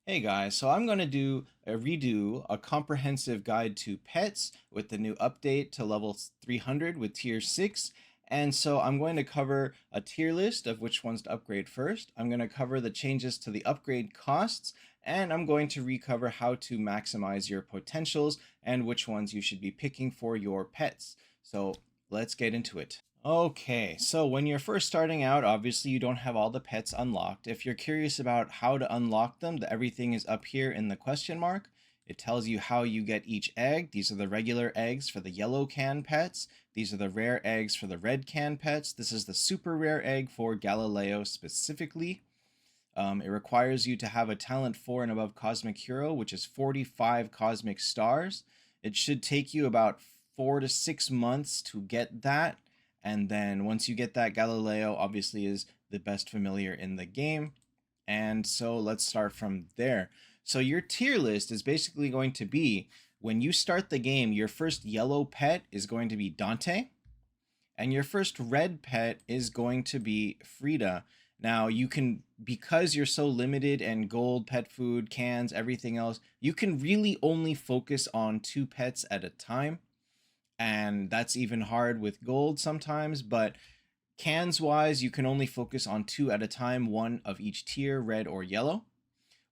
Hey guys, so I'm going to do a redo a comprehensive guide to pets with the new update to level 300 with tier 6. And so I'm going to cover a tier list of which ones to upgrade first. I'm going to cover the changes to the upgrade costs, and I'm going to recover how to maximize your potentials and which ones you should be picking for your pets. So let's get into it. Okay, so when you're first starting out, obviously you don't have all the pets unlocked. If you're curious about how to unlock them, everything is up here in the question mark. It tells you how you get each egg. These are the regular eggs for the yellow can pets. These are the rare eggs for the red can pets. This is the super rare egg for Galileo specifically. It requires you to have a talent 4 and above cosmic hero, which is 45 cosmic stars. It should take you about 4 to 6 months to get that. And then once you get that, Galileo obviously is the best familiar in the game. And so let's start from there. So your tier list is basically going to be, when you start the game, your first yellow pet is going to be Dante. And your first red pet is going to be Frida. Now you can, because you're so limited and gold, pet food, cans, everything else, you can really only focus on 2 pets at a time. And that's even hard with gold sometimes, but cans wise, you can only focus on 2 at a time, one of each tier, red or yellow.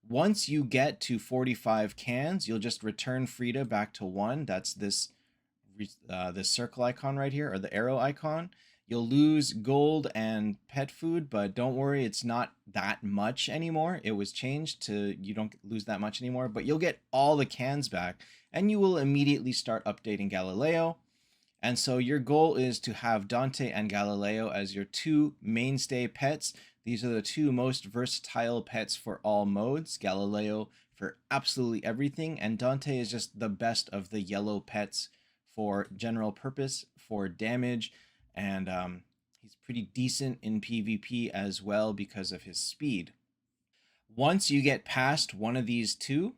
Once you get to 45 cans, you'll just return Frida back to 1. That's this circle icon right here, or the arrow icon. You'll lose gold and pet food, but don't worry, it's not that much anymore. It was changed to you don't lose that much anymore, but you'll get all the cans back, and you will immediately start updating Galileo. And so your goal is to have Dante and Galileo as your 2 mainstay pets. These are the 2 most versatile pets for all modes. Galileo for absolutely everything, and Dante is just the best of the yellow pets for general purpose, for damage, and he's pretty decent in PvP as well because of his speed. Once you get past one of these 2,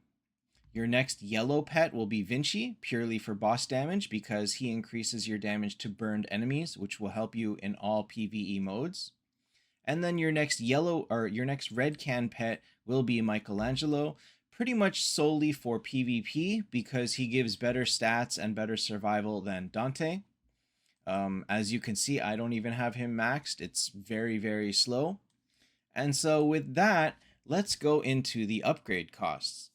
your next yellow pet will be Vinci, purely for boss damage because he increases your damage to burned enemies, which will help you in all PvE modes. And then your next your next red can pet will be Michelangelo, pretty much solely for PvP because he gives better stats and better survival than Dante. As you can see, I don't even have him maxed. It's very, very slow. And so with that, let's go into the upgrade costs.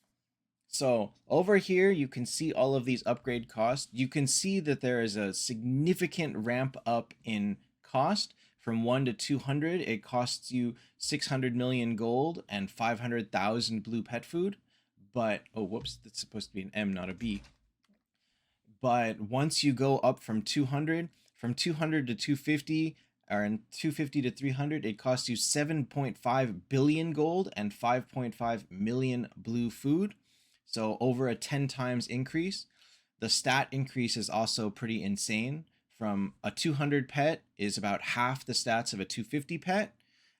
So over here, you can see all of these upgrade costs. You can see that there is a significant ramp up in cost. From 1 to 200, it costs you 600 million gold and 500,000 blue pet food. But, oh, whoops, that's supposed to be an M, not a B. But once you go up from 200 to 250, or in 250 to 300, it costs you 7.5 billion gold and 5.5 million blue food. So over a 10 times increase. The stat increase is also pretty insane. From a 200 pet is about half the stats of a 250 pet,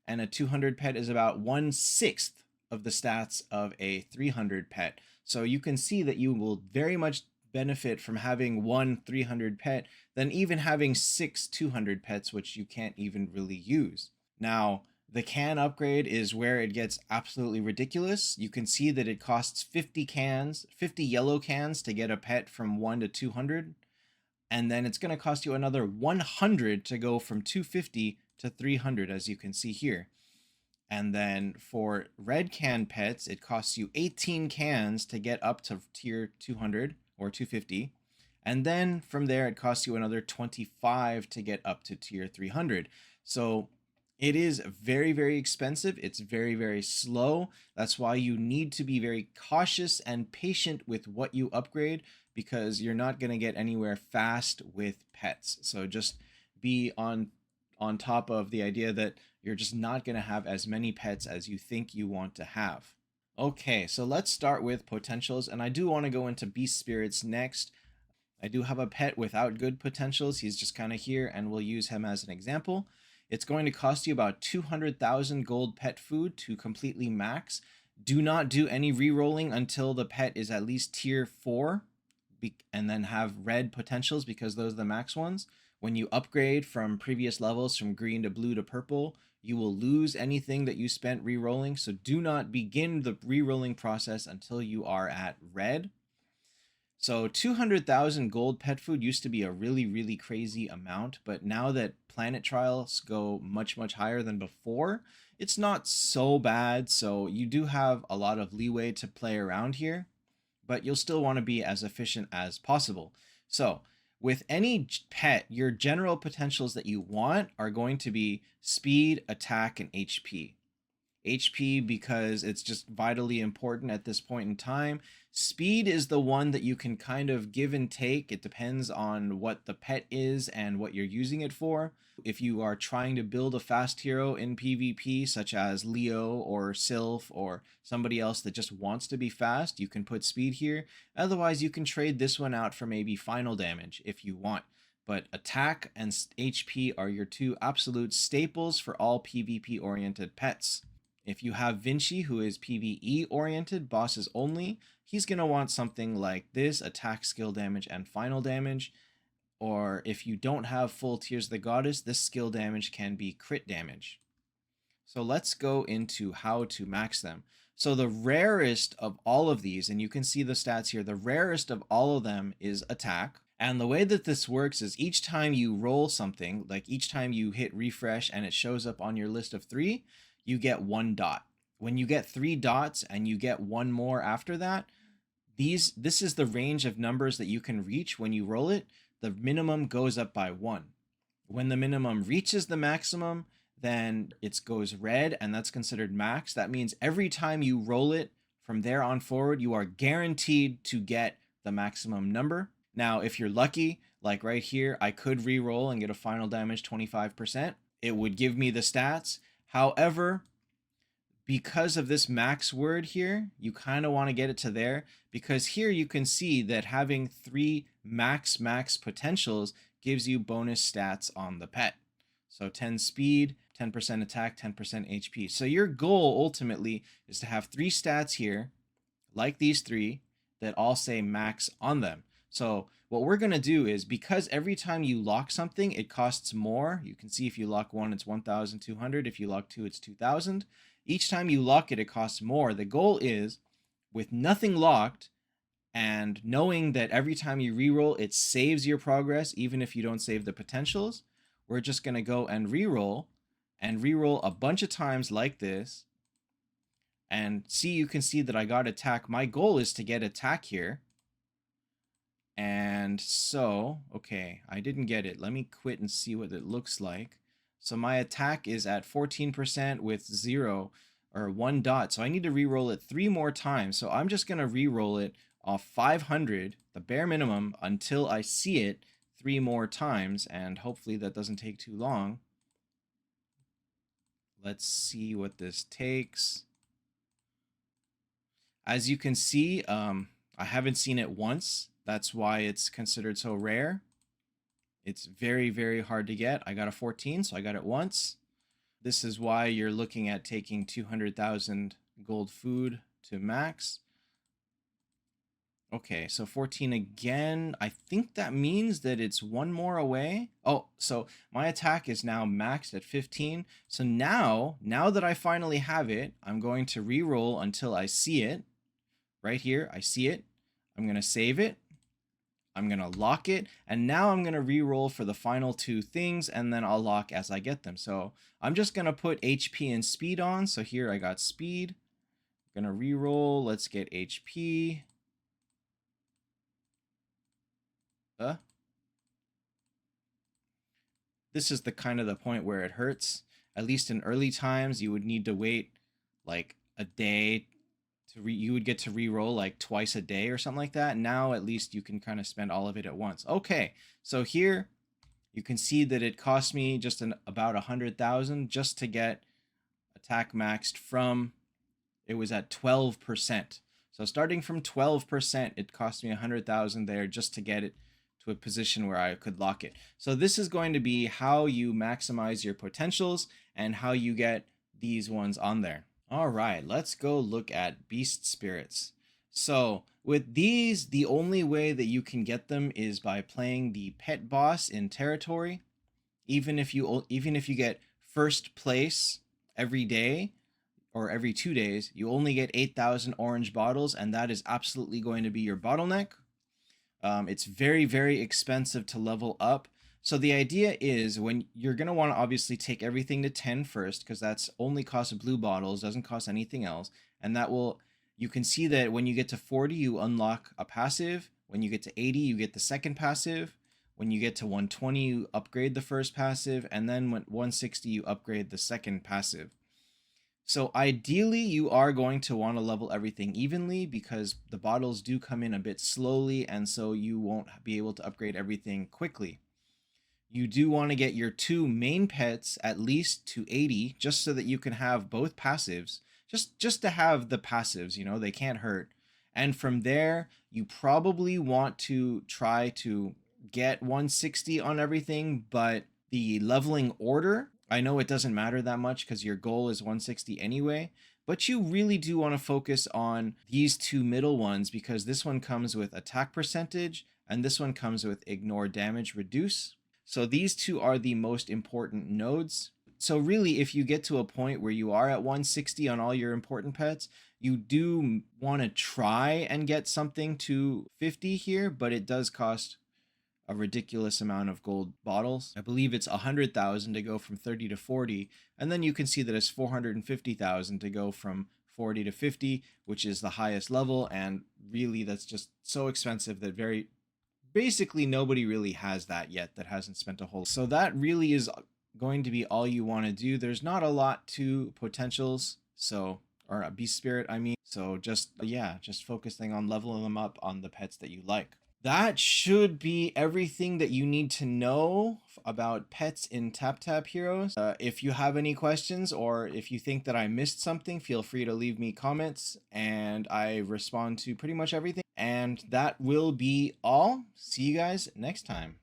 and a 200 pet is about 1/6 of the stats of a 300 pet. So you can see that you will very much benefit from having 1 300 pet than even having 6 200 pets, which you can't even really use. Now, the can upgrade is where it gets absolutely ridiculous. You can see that it costs 50 cans, 50 yellow cans to get a pet from 1 to 200. And then it's going to cost you another 100 to go from 250 to 300, as you can see here. And then for red can pets, it costs you 18 cans to get up to tier 200 or 250. And then from there, it costs you another 25 to get up to tier 300. So it is very, very expensive. It's very, very slow. That's why you need to be very cautious and patient with what you upgrade, because you're not going to get anywhere fast with pets. So just be on top of the idea that you're just not going to have as many pets as you think you want to have. Okay, so let's start with potentials, and I do want to go into beast spirits next. I do have a pet without good potentials. He's just kind of here, and we'll use him as an example. It's going to cost you about 200,000 gold pet food to completely max. Do not do any re-rolling until the pet is at least tier 4, and then have red potentials because those are the max ones. When you upgrade from previous levels from green to blue to purple, you will lose anything that you spent re-rolling. So do not begin the re-rolling process until you are at red. So 200,000 gold pet food used to be a really, really crazy amount, but now that planet trials go much, much higher than before, it's not so bad. So you do have a lot of leeway to play around here, but you'll still want to be as efficient as possible. So with any pet, your general potentials that you want are going to be speed, attack, and HP. HP because it's just vitally important at this point in time. Speed is the one that you can kind of give and take. It depends on what the pet is and what you're using it for. If you are trying to build a fast hero in PvP, such as Leo or Sylph or somebody else that just wants to be fast, you can put speed here. Otherwise, you can trade this one out for maybe final damage if you want. But attack and HP are your two absolute staples for all PvP oriented pets. If you have Vinci, who is PvE oriented, bosses only, he's going to want something like this, attack, skill damage, and final damage. Or if you don't have full Tears of the Goddess, this skill damage can be crit damage. So let's go into how to max them. So the rarest of all of these, and you can see the stats here, the rarest of all of them is attack. And the way that this works is each time you roll something, like each time you hit refresh and it shows up on your list of 3, you get 1 dot. When you get 3 dots and you get 1 more after that, this is the range of numbers that you can reach when you roll it. The minimum goes up by 1. When the minimum reaches the maximum, then it goes red, and that's considered max. That means every time you roll it from there on forward, you are guaranteed to get the maximum number. Now, if you're lucky, like right here, I could re-roll and get a final damage 25%. It would give me the stats. However, because of this max word here, you kind of want to get it to there, because here you can see that having 3 max potentials gives you bonus stats on the pet. So 10 speed, 10% attack, 10% HP. So your goal ultimately is to have 3 stats here, like these 3, that all say max on them. So what we're going to do is, because every time you lock something, it costs more. You can see if you lock 1, it's 1,200. If you lock 2, it's 2,000. Each time you lock it, it costs more. The goal is, with nothing locked, and knowing that every time you reroll, it saves your progress, even if you don't save the potentials, we're just going to go and reroll a bunch of times like this. And see, you can see that I got attack. My goal is to get attack here. And so, okay, I didn't get it. Let me quit and see what it looks like. So my attack is at 14% with 0 or 1 dot. So I need to re-roll it 3 more times. So I'm just going to re-roll it off 500, the bare minimum, until I see it 3 more times. And hopefully that doesn't take too long. Let's see what this takes. As you can see, I haven't seen it once. That's why it's considered so rare. It's very, very hard to get. I got a 14, so I got it once. This is why you're looking at taking 200,000 gold food to max. Okay, so 14 again. I think that means that it's 1 more away. Oh, so my attack is now maxed at 15. So now that I finally have it, I'm going to re-roll until I see it. Right here, I see it. I'm going to save it. I'm going to lock it, and now I'm going to re-roll for the final 2 things, and then I'll lock as I get them. So I'm just going to put HP and speed on. So here I got speed. I'm going to re-roll. Let's get HP. This is the kind of the point where it hurts. At least in early times, you would need to wait like a day. You would get to re-roll like twice a day or something like that. Now at least you can kind of spend all of it at once. Okay, so here you can see that it cost me just about 100,000 just to get attack maxed from, it was at 12%. So starting from 12%, it cost me 100,000 there just to get it to a position where I could lock it. So this is going to be how you maximize your potentials and how you get these ones on there. All right, let's go look at beast spirits. So With these, the only way that you can get them is by playing the pet boss in territory. Even if you get first place every day or every 2 days, you only get 8,000 orange bottles, and that is absolutely going to be your bottleneck. It's very, very expensive to level up. So the idea is when you're going to want to obviously take everything to 10 first, because that's only costs blue bottles, doesn't cost anything else. And that will, you can see that when you get to 40, you unlock a passive. When you get to 80, you get the second passive. When you get to 120, you upgrade the first passive. And then when 160, you upgrade the second passive. So ideally, you are going to want to level everything evenly because the bottles do come in a bit slowly, and so you won't be able to upgrade everything quickly. You do want to get your 2 main pets at least to 80, just so that you can have both passives. Just to have the passives, they can't hurt. And from there, you probably want to try to get 160 on everything, but the leveling order, I know it doesn't matter that much because your goal is 160 anyway, but you really do want to focus on these 2 middle ones because this one comes with attack percentage and this one comes with ignore damage reduce. So these 2 are the most important nodes. So really, if you get to a point where you are at 160 on all your important pets, you do want to try and get something to 50 here, but it does cost a ridiculous amount of gold bottles. I believe it's 100,000 to go from 30 to 40, and then you can see that it's 450,000 to go from 40 to 50, which is the highest level, and really that's just so expensive that basically nobody really has that yet that hasn't spent a whole. So that really is going to be all you want to do. There's not a lot to potentials, or a beast spirit, I mean. So just focusing on leveling them up on the pets that you like. That should be everything that you need to know about pets in Taptap Heroes. If you have any questions or if you think that I missed something, feel free to leave me comments and I respond to pretty much everything. And that will be all. See you guys next time.